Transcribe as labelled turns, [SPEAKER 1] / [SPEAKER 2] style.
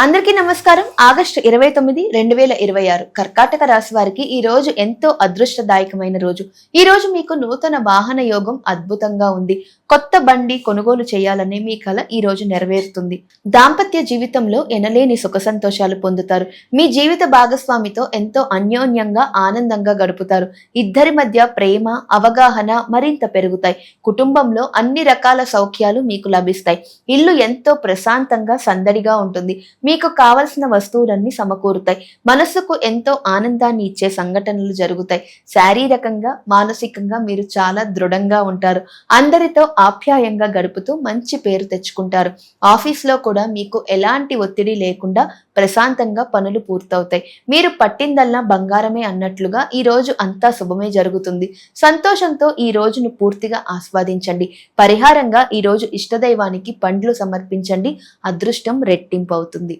[SPEAKER 1] అందరికీ నమస్కారం. ఆగస్టు 29, 2026 కర్కాటక రాశి వారికి ఈ రోజు ఎంతో అదృష్టదాయకమైన రోజు. ఈ రోజు మీకు నూతన వాహన యోగం అద్భుతంగా ఉంది. కొత్త బండి కొనుగోలు చేయాలనే మీ కల ఈ రోజు నెరవేరుతుంది. దాంపత్య జీవితంలో ఎనలేని సుఖ సంతోషాలు పొందుతారు. మీ జీవిత భాగస్వామితో ఎంతో అన్యోన్యంగా ఆనందంగా గడుపుతారు. ఇద్దరి మధ్య ప్రేమ, అవగాహన మరింత పెరుగుతాయి. కుటుంబంలో అన్ని రకాల సౌఖ్యాలు మీకు లభిస్తాయి. ఇల్లు ఎంతో ప్రశాంతంగా సందడిగా ఉంటుంది. మీకు కావలసిన వస్తువులన్నీ సమకూరుతాయి. మనస్సుకు ఎంతో ఆనందాన్ని ఇచ్చే సంఘటనలు జరుగుతాయి. శారీరకంగా, మానసికంగా మీరు చాలా దృఢంగా ఉంటారు. అందరితో ఆప్యాయంగా గడుపుతూ మంచి పేరు తెచ్చుకుంటారు. ఆఫీస్లో కూడా మీకు ఎలాంటి ఒత్తిడి లేకుండా ప్రశాంతంగా పనులు పూర్తవుతాయి. మీరు పట్టిందల్లా బంగారమే అన్నట్లుగా ఈ రోజు అంతా శుభమే జరుగుతుంది. సంతోషంతో ఈ రోజును పూర్తిగా ఆస్వాదించండి. పరిహారంగా ఈ రోజు ఇష్టదైవానికి పండ్లు సమర్పించండి. అదృష్టం రెట్టింపు అవుతుంది.